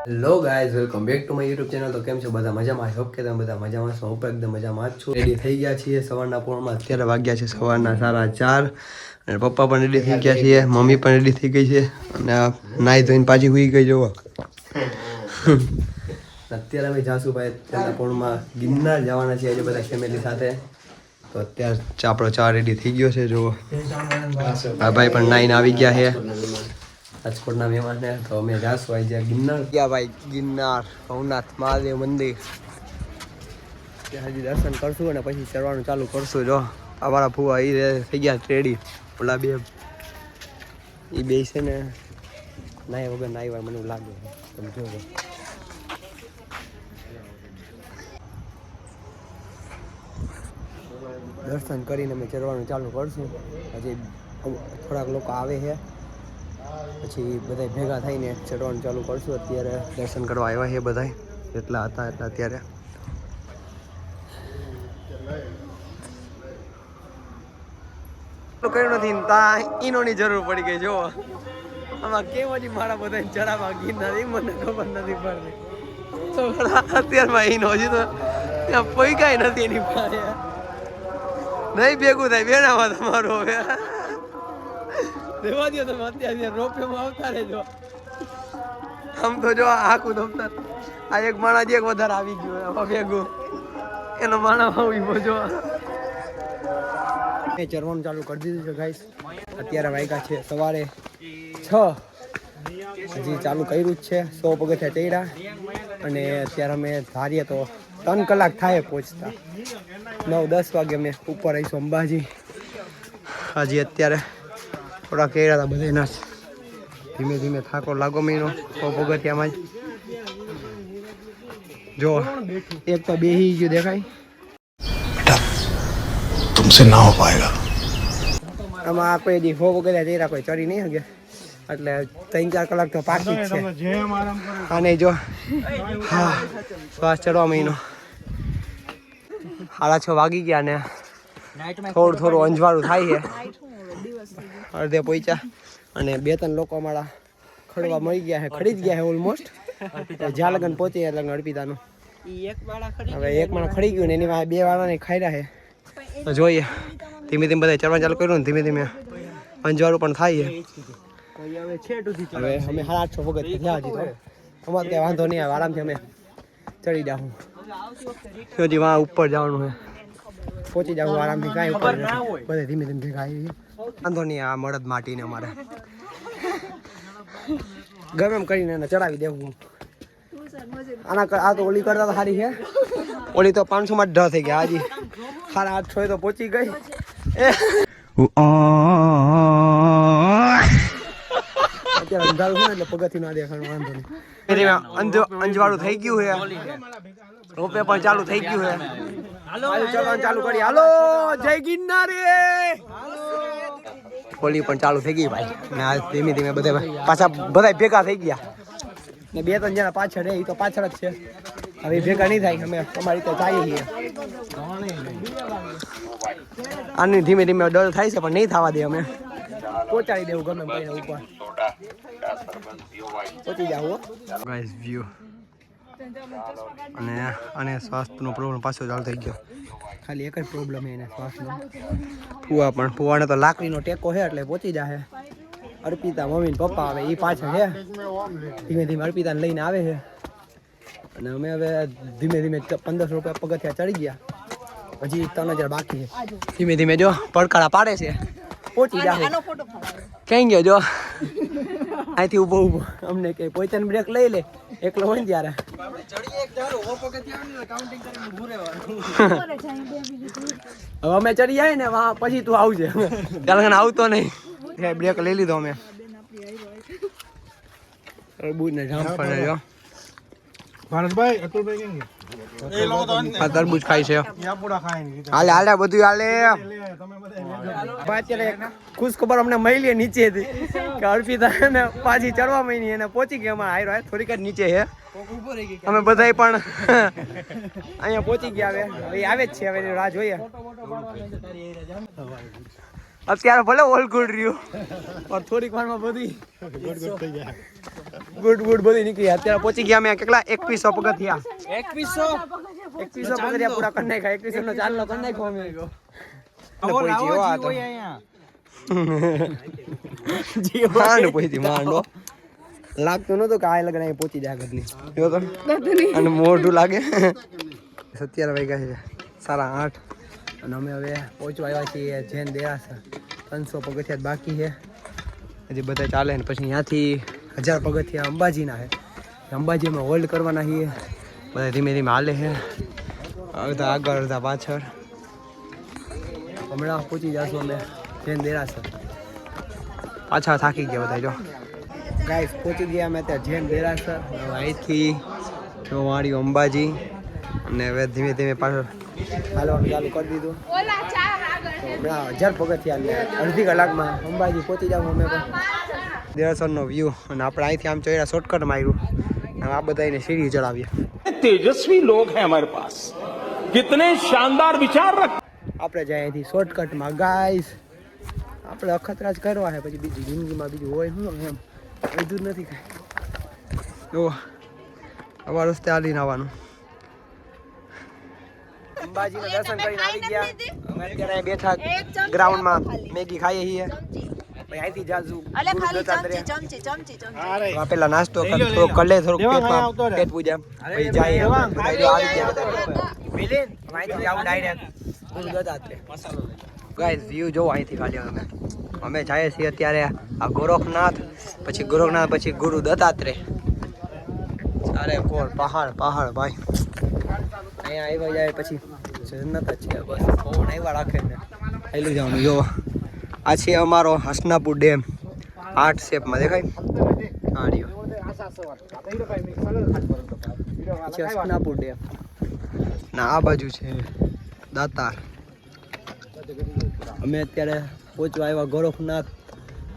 Hello guys, welcome back to my YouTube channel. તો કેમ છો બધા? મજામાં? હોપ કે તમે બધા મજામાં છો. હું પણ એકદમ મજામાં જ છું. રેડી થઈ ગયા છીએ સવારના પોરમાં. અત્યારે વાગ્યા છે સવારના 4:30 અને પપ્પા પણ રેડી થઈ ગયા છીએ, મમ્મી પણ રેડી થઈ ગઈ છે અને આ નાહી ધોઈને પાછી હુઈ ગઈ જોવો. અત્યારે અમે જાશું ભાઈ અત્યારના પોરમાં ગિરનાર જવાના છીએ આજે બધા ફેમિલી સાથે. તો અત્યારે આપણો ચા રેડી થઈ ગયો છે જોવો. આ ભાઈ પણ નાઈને આવી ગયા છે રાજકોટના મહેમાન છે. તો અમે જાશું આજે ગિરનાર. ગયા ભાઈ ગિરનાર ભવનાથ મહાદેવ મંદિર ત્યાં હજી દર્શન કરશું અને પછી ચડવાનું ચાલુ કરશું. જો અમારા ફુવા એ થઈ ગયા રેડી. ઓલા બે એ બે છે ને નાય વગર નાય મને લાગે તમે જોવો. દર્શન કરીને અમે ચડવાનું ચાલુ કરશું. હજી થોડાક લોકો આવે છે પછી બધા ભેગા થઈને ચડવાનું ચાલુ કરશું. અત્યારે દર્શન કરવા આવ્યા છે બધા જેટલા હતા એટલા. અત્યારે કઈ નથી ઈનોની જરૂર પડી ગઈ. જો આમાં કેમ હજી મારા બધા ચડાવવા ગીરના એ મને ખબર નથી પડતી. અત્યારમાં ઈનો હજી તો ત્યાં પૈકાય નથી એની પાસે. નહીં ભેગું થાય બેનામાં તમારું હવે દેવા દો તમે. અત્યારે રોપિયોમાં આવતા રહેજો. આમ તો જો આખું દફતર આ એક માણસ એક વધારે આવી ગયું એમાં ભેગું એનો માણસ આવી જો. ચરવાનું ચાલુ કરી દીધું છે ગાઈસ. અત્યારે વાગ્યા છે સવારે 6. હજી ચાલુ કર્યું જ છે. 100 પગથિયા ચડ્યા અને અત્યારે અમે ધારીએ તો 3 કલાક થાય પહોંચતા. 9-10 વાગે અમે ઉપર આવીશું અંબાજી. હજી અત્યારે થોડા કેળા હતા બધાના ધીમે ધીમે થાકો લાગો મહિનો 100 પગથિયામાં જ. જો એક તો બેહી ગયું દેખાય. तुमसे ना हो पाएगा. આમાં કોઈ દી 100 પગથિયા ચડ્યા કોઈ ચડી નહીં શકે એટલે 3-4 કલાક તો પાકી જ છે. અને જો હા શ્વાસ ચડવા મહિનો 6:30 વાગી ગયા ને થોડું અંજવાળું થાય છે. અડધે પહોંચ્યા અને 2-3 લોકો અમારા ખડવા મળી ગયા છે, ખડી જ ગયા છે ઓલમોસ્ટ. જ્યાં લગન પહોંચી એટલે અર્પિતાનું હવે એક માણસ ખડી ગયું ને એની પાસે 2 વાળાને ખાઈ રહ્યા છે. તો જોઈએ ધીમે ધીમે બધા ચડવાનું ચાલુ કર્યું ને ધીમે ધીમે અંજવાળું પણ થાય છે. હવે અમે 850 વખત થયા હજી તો અમારે ત્યાં વાંધો નહીં આવે, આરામથી અમે ચડી જાઉં. હજી વાં ઉપર જવાનું છે, પહોંચી જાઉં આરામથી. કાંઈ ઉપર બધે ધીમે ધીમે ભેગા આવી વાંધો નહીં. આ મળદ માટીને અમારે ગમે એમ કરીને એને ચડાવી દેવું. આ તો ઓલી કરતા તો સારી છે. ઓલી તો 500 માં ઢ થઈ ગયા. હજી 850 તો પહોંચી ગઈ. અત્યારે અંધારું છે ને એટલે પગથી ના દેખાવાનું વાંધો નહીં. અંજવાળું થઈ ગયું છે. રોપે પણ ચાલુ થઈ ગયું છે. ચલવાનું ચાલુ કરી. હાલો જય ગિરનાર. હોલી પણ ચાલુ થઈ ગઈ ભાઈ ને ધીમે ધીમે બધા પાછા બધા ભેગા થઈ ગયા ને 2-3 જણા પાછળ એ તો પાછળ જ છે. હવે ભેગા નહીં થાય. અમે અમારી રીતે જઈએ છીએ. આની ધીમે ધીમે ડર થાય છે પણ નહીં થવા દે. અમે પહોંચાડી દેવું ગમે એમ કરીને ઉપર પહોંચી જાવ. ગાઈસ વ્યૂ અને સ્વાસ્થ્યનો પ્રોબ્લેમ પાછો ચાલુ થઈ ગયો. ખાલી એક જ પ્રોબ્લેમ છે એને શ્વાસનો. ફુવાને તો લાકડીનો ટેકો છે એટલે પહોંચી જાય. અર્પિતા મમ્મી ને પપ્પા આવે એ પાછળ છે. ધીમે ધીમે અર્પિતાને લઈને આવે છે અને અમે હવે ધીમે ધીમે 1500 રૂપિયા પગથિયા ચડી ગયા. હજી 3000 બાકી છે. ધીમે ધીમે જો પડકારા પાડે છે. પહોંચી જાય. ક્યાં ગયો જો અહીંથી ઊભો અમને કે પોઈચન બ્રેક લઈ લે એકલો હોય ને ત્યારે. હવે અમે ચડી જાય ને પછી તું આવજે. ત્યારે આવતો નહીં. બ્રેક લઈ લીધો અમે. તરબૂચ ને જામફળ જો ભારતભાઈ અતુલભાઈ કેમ આ તરબૂચ ખાય છે. હાલે હાલે બધું હાલે. અત્યારે ખુશ ખબર અમને મળી નીચેથી કે અર્પિતા ને પાછી ચડવા માંડી એને પહોંચી ગયા. અમારે હાયરો થોડીક જ નીચે છે. અમે બધા પણ અહીંયા પહોંચી ગયા. હવે આવે જ છે. હવે રાહ જોઈએ. અત્યારે ભલે ઓલ ગુડ રહ્યું પણ થોડીક વારમાં બધી ગુડ બધી નીકળી. અત્યારે પહોંચી ગયા અમે કેટલા 2100 પગથિયા 2100 પગથિયા પૂરા કરી નાખ્યા. 2100 નો ચાલનો કરી નાખ્યો અમે. માંડો લાગતું નતું કે આ લગન અહીં પહોંચી જાય ઘરની. અને મોઢું લાગે. 17 વાગ્યા છે 8:30 અને અમે હવે પહોંચવા આવ્યા છીએ જૈન દેરાસર. 300 પગથિયા બાકી છે હજી બધા ચાલે ને પછી ત્યાંથી 1000 પગથિયા અંબાજીના છે. અંબાજી અમે હોલ્ડ કરવાના છીએ. બધા ધીમે ધીમે હાલે છે, અડધા આગળ અડધા પાછળ. હમણાં પહોંચી જશું અમે જૈન દેરાસર. પાછા થાકી ગયા બધા. જો ગાઈસ પહોંચી ગયા અમે ત્યાં જૈન દેરાસર. અહીંથી વાળી અંબાજી અને હવે ધીમે ધીમે પાછળ હાલવાનું ચાલુ કરી દીધું. હમણાં 1000 પગથિયા અડધી કલાકમાં અંબાજી પહોંચી જાવ અમે પણ. દેરાસરનો વ્યૂ અને આપણે અહીંથી આમ ચોર્યા શોર્ટકટ માર્યું. આ બધા એને સીડી ચડાવીએ. तेजस्वी लोग हैं हमारे पास, कितने शानदार विचार रख. આપણે જાય અહીંથી શોર્ટકટમાં ગાઈસ. આપણે અખતરા જ કરવા છે, પછી બીજી જિંદગીમાં બીજું હોય શું એમ બધું જ નથી કાંઈ. જો આવા રસ્તે હાલીને આવવાનું. અંબાજીના દર્શન કરીને આવી ગયા. અમે અત્યારે બેઠા ગ્રાઉન્ડમાં મેગી ખાઈએ છીએ. પછી અહીંથી જાજુ પેલા નાસ્તો થોડોક કલે થોડુંક પેટ પૂજા પછી જાય. આવી ગયા અહીંથી જાવ ડાયરેક્ટ. ગાઈસ વ્યૂ જો અહીંથી ખાલી અમે જઈએ છીએ અત્યારે આ ગોરખનાથ, પછી ગોરખનાથ પછી ગુરુ દત્તાત્રેય. સારે કોર પહાડ ભાઈ. અહીંયા આવ્યા જાય પછી જન્નત જ છે બસ. પવન આવ્યા રાખે ને હેલું જવાનું. જો આ છે અમારો હસનાપુર ડેમ. 8 શેપમાં દેખાય. હસનાપુર ડેમ ના આ બાજુ છે દાતાર. અમે અત્યારે પહોંચવા આવ્યા ગોરખનાથ,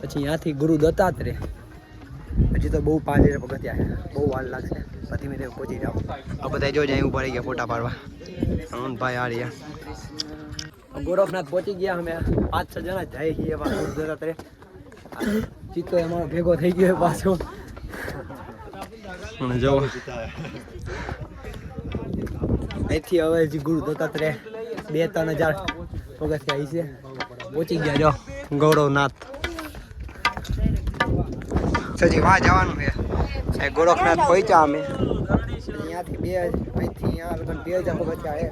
પછી ત્યાંથી ગુરુ દત્તાત્રેય. હજી તો બહુ 5 પગથિયા છે, બહુ વાર લાગશે. ધીમે ધીમે પહોંચી જાઓ. આ બધા જો જાય ઉભા રહી ગયા ફોટા પાડવા. ભાઈ આ રહ્યા ગોરખનાથ પહોંચી ગયા. અમે 5-6 જણા જાય છીએ ગુરુ દત્તાત્રેય. ચિત્તો અમારો ભેગો થઈ ગયો પાછો. જો અહીંથી હવે હજી ગુરુ દત્તાત્રેય 2-3 હજાર પગથિયા છે. પહોંચી ગયા જો ગૌરવનાથ. હજી વાં જવાનું છે. ગોરખનાથ પહોંચ્યા અમે. અહીંયાથી અહીંથી અહીંયા લગન 2000 પગથિયા છે.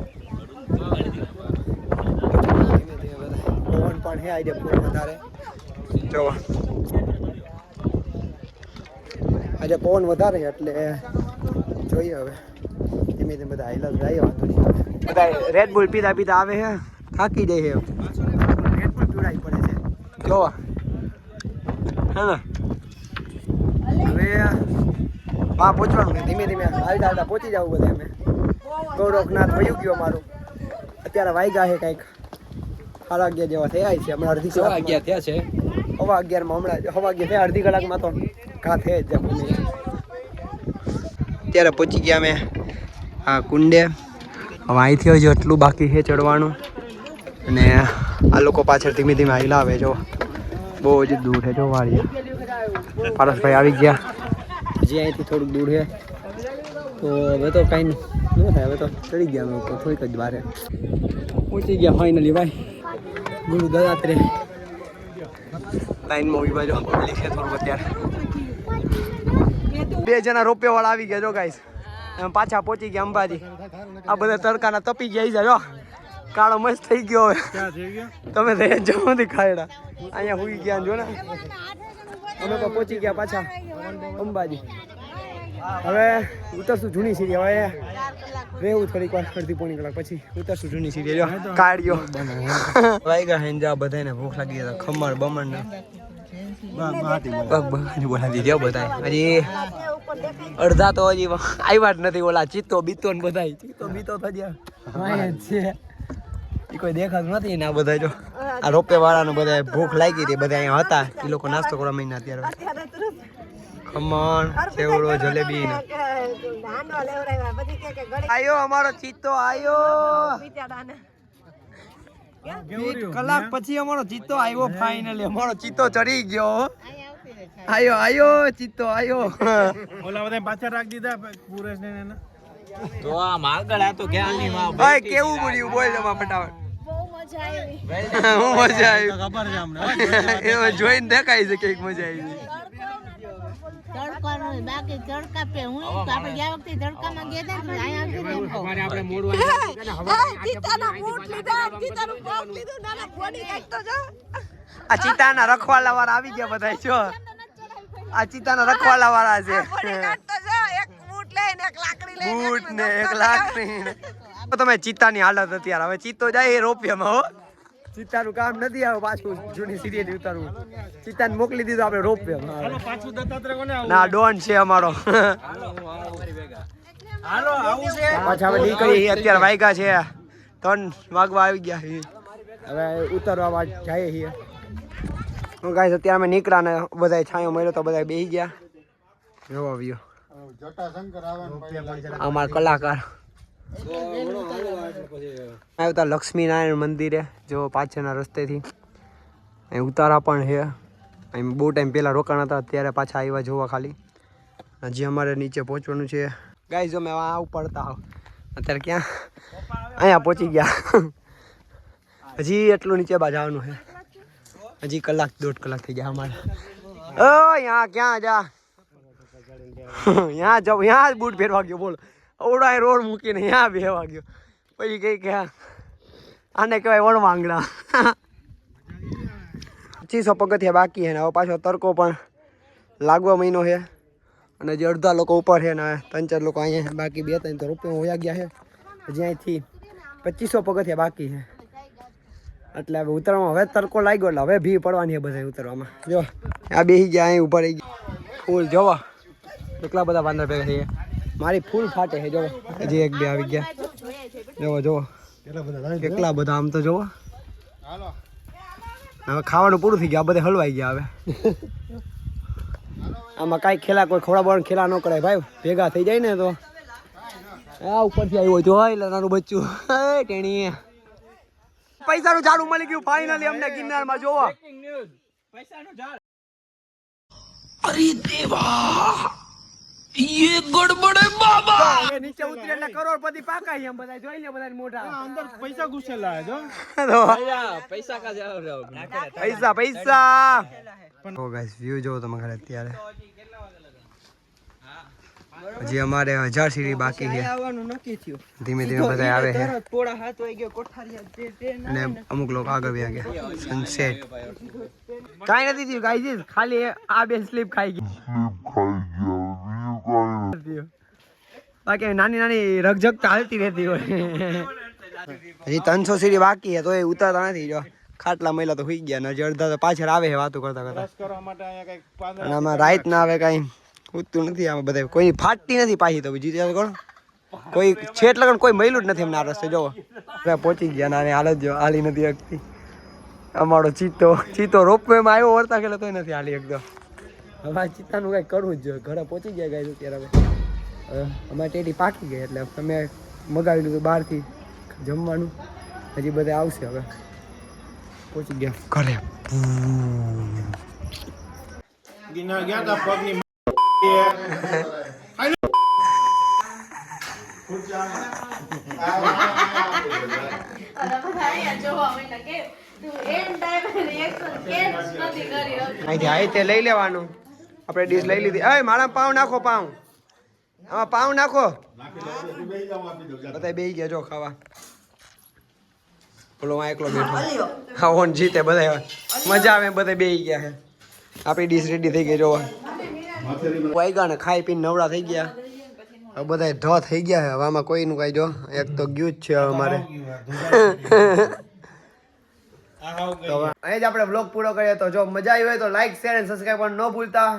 પવન પણ છે આજે ફૂલ વધારે. જો આજે પવન વધારે છે એટલે જોઈએ હવે ધીમે ધીમે બધા હાઈલા જાય. બધા રેડ બુલ પીતા આવે છે, થાકી જાય છે. રેડ બુલ પીવડાવી પડે છે જોવા હે ને. હવે બા પહોંચવાનું છે. ધીમે ધીમે હાલતા પહોંચી જવું બધા. અમે ગૌરખનાથ વયું ગયો અમારું. અત્યારે વાગ્યા છે કંઈક 11:30 જેવા થયા છે. હમણાં અડધી કલાક 11 થયા છે. 11:15 હમણાં 11 થયા. અડધી કલાકમાં તો ઘા થઈ જ જાય. અત્યારે પહોંચી ગયા અમે આ કુંડે. હવે અહીંથી હજી એટલું બાકી છે ચડવાનું. અને આ લોકો પાછળ ધીમે ધીમે હલાવે. જો બહુ જ દૂર છે. જો વાળીએ પારસભાઈ આવી ગયા. હજી અહીંથી થોડુંક દૂર છે તો હવે તો કાંઈ ન થાય. હવે તો ચડી ગયા અમે ઉપર થોડીક જ બારે પહોંચી ગયા ફાઇનલી ભાઈ ગુરુ દત્તાત્રેય. લાઈનમાં ઉભી બાજુ પબ્લિક છે થોડુંક. અત્યારે 2 જણા રોપે વાળા આવી ગયા. જો ગાઈસ પાછા પહોંચી ગયા અંબાજી. આ બધા તડકાના તપી ગયા છે. જો કાળો મસ્ત થઈ ગયો. હવે તમે તો જવું નથી ખાયડા. અહીંયા હુઈ ગયા જો ને. અમે તો પહોંચી ગયા પાછા અંબાજી. હવે ઉતરશું જૂની સીડી. હવે રહેવું થોડીક વાર, અડધી-પોણી કલાક પછી ઉતરશું જૂની સીડી. જો કાઢ્યો વાગ્યા હે જા. બધાને ભૂખ લાગી ગયા. ખમણ બમણ ને બોલાવી દીધો બધા. હજી અડધા તો હજી આવ્યા જ નથી. ઓલા ચિત્તો બીતો ને બધા ચિત્તો બીતો થયા છે. એ કોઈ દેખાતું નથી ને. આ બધા જો આ રોપે વાળાને બધા ભૂખ લાગી હતી. બધા અહીંયા હતા. એ લોકો નાસ્તો કરવા માંડ્યા. અત્યારે ખમણ સેવડો જલેબી આયો અમારો ચિત્તો આયો. કલાક પછી અમારો ચિત્તો આવ્યો ફાઇનલી. અમારો ચિત્તો ચડી ગયો. આયો ચિત્તો આયો. ઓલા બધા પાછળ રાખી દીધા પુરેશ ને એને. તો આમ આગળ આ તો ક્યાંની માં ભાઈ કેવું બોલ્યું બોલ જમા ફટાફટ. બહુ મજા આવી. હું મજા આવી. ખબર છે અમને. એમાં જોઈને દેખાય છે કે મજા આવી. તડકાનો બાકી તડકા પે હું તો આપણે ગયા વખતે તડકામાં ગયા હતા ને અહીંયા આવતી ને અમારે આપણે મોડું ચિતાના બૂટ લીધા ચિતાનું પગ લીધું નાના બોડી કાઢતો જો આ ચિતાના રખવાલા વાળા આવી ગયા બધા જો. આ ચિતાના રખવાલા વાળા છે. બોડી કાઢતો જો એક બૂટ લઈને એક લાકડી લઈને બૂટ ને એક લાકડી. તો તમે ચિત્તાની હાલત અત્યારે હવે ચિત્તો જાય એ રોપિયામાં હો. ચિત્તાનું કામ નથી આવે પાછું જૂની સિરિયલ ઉતારવું. ચિત્તાને મોકલી દીધું આપણે રોપિયામાં. પાછું દત્તાત્રેય કોને આવું? ના ડોન છે અમારો. હાલો આવું છે. પાછા હવે નીકળી અત્યારે વાગ્યા છે 3 વાગવા આવી ગયા છે. હવે ઉતરવા માટે જઈએ છીએ. હું ગાઈસ અત્યારે અમે નીકળ્યા ને બધા છાંયો મળ્યો તો બધા બેસી ગયા. જોવો વ્યૂ. અમારા કલાકાર આવ્યા લક્ષ્મીનારાયણ મંદિરે જો પાછળના રસ્તેથી. અહીં ઉતારા પણ છે. અહીં બહુ ટાઈમ પહેલાં રોકાણ હતા અત્યારે પાછા આવ્યા જોવા ખાલી. હજી અમારે નીચે પહોંચવાનું છે ગાઈસ. જો મેં આ ઉપર હતા અત્યારે ક્યાં અહીંયા પહોંચી ગયા. હજી એટલું નીચે જવાનું છે. હજી કલાક 1.5 કલાક થઈ ગયા અમારે. ઓ यहाँ ક્યાં જા. यहाँ જાવ यहाँ જ બૂટ ફેરવા ગયો બોલો. ઓવડા રોડ મૂકીને यहाँ બેહવા ગયો. પછી કઈ કે આને કહેવાય વણવાંગડા. 2500 પગથિયા બાકી છે ને હવે પાછો તડકો પણ લાગવા મહિનો છે. અને જે અડધા લોકો ઉપર છે ને 3-4 લોકો અહીંયા છે. બાકી 2-3 તો રૂપિયા હોયા ગયા છે. હજી અહીંથી 2500 પગથિયા બાકી છે. એટલે હવે ઉતરવામાં હવે તડકો લાગ્યો એટલે હવે ભી પડવાની છે બધા ઉતરવામાં. જો આ બેસી ગયા અહીં ઉભા રહી ગયા. ફૂલ જોવા કેટલા બધા વાંદરા ભેગા થઈ ગયા. મારી ફૂલ ફાટે છે જોવો. હજી 1-2 આવી ગયા. જોવો જોવો કેટલા બધા આમ તો જોવો. હવે ખાવાનું પૂરું થઈ ગયા. આ બધે હલવાઈ ગયા હવે. આમાં કાંઈ ખેલા કોઈ ખવડાવવાનું ખેલા ન કરાય ભાઈ. ભેગા થઈ જાય ને તો આ ઉપરથી આવ્યો જો એટલે નાનું બચ્ચું ટેણી. પૈસાનું ઝાડું મળી ગયું ફાઇનલી અમને ગિરનારમાં જોવા. अरे देवा ये गड़बड़ है बाबा. હવે નીચે ઉતરી એટલે કરોડપતિ પાકા છે. એમ બધા જોઈ લે બધા મોટા અંદર પૈસા ઘૂસેલા છે જો. પૈસા કા જાવ પૈસા પૈસા. ઓ ગાઈસ વ્યૂ જો તમે ઘરે અત્યારે. હજી અમારે 1000 સીડી બાકી છે. ધીમે ધીમે બધા આવે છે અને અમુક લોકો આગળ વ્યા ગયા. સનસેટ કાંઈ નથી થયું ગાઈસ. ખાલી આ બે સ્લીપ ખાઈ ગઈ. બાકી નાની નાની રગઝગ તો હાલતી રહેતી હોય. હજી 300 સીડી બાકી છે તો એ ઉતરતા નથી. જો ખાટલા મહિલા તો સુઈ ગયા ને હજી અડધા તો પાછળ આવે છે વાતો કરતા કરતા. કરવા માટે અહીંયા કઈક અને આમાં રાઈત ના આવે કાંઈ ઉતતું નથી. આમાં બધા કોઈ ફાટતી નથી પાછી તો બીજી કોણ કોઈ છેટ લગન કોઈ મહિલું જ નથી એમના રસ્તે. જોવો પહોંચી ગયા નાની હાલત જો હાલી નથી શકતી. અમારો ચીતો રોપવેમાં આવ્યો વળતા ગયેલો તોય નથી હાલી એકદમ. હવે ચિત્તાનું કંઈક કરવું જ જોઈએ. ઘરે પહોંચી ગયા ગાય અત્યારે હવે અમારે ટેટી પાકી ગઈ એટલે અમે મગાવી લીધું બહારથી જમવાનું. હજી બધા આવશે હવે. પહોંચી ગયા ઘરે. ગિરનાર ગયા તા પગની અહીંથી આઈ લઈ લેવાનું. આપણે ડીશ લઈ લીધી. અય મારા પાઉં નાખો પાઉં. આમાં પાઉં નાખો. બધા બેસી ગયા જો ખાવા. બોલો એકલો બેઠો. હા ઓન જીતે બધા મજા આવે બધા બેસી ગયા છે. આપણી ડીશ રેડી થઈ ગઈ જોવા. વાગ્યા ને ખાઈ પીને નવડા થઈ ગયા. હવે બધા ઢ થઈ ગયા છે. હવે આમાં કોઈનું કાંઈ જો એક તો ગયું જ છે અમારે. તો હવે અહીં જ આપણે બ્લોગ પૂરો કરીએ. તો જો મજા આવી હોય તો લાઈક શેર અને સબસ્ક્રાઈબ પણ ન ભૂલતા.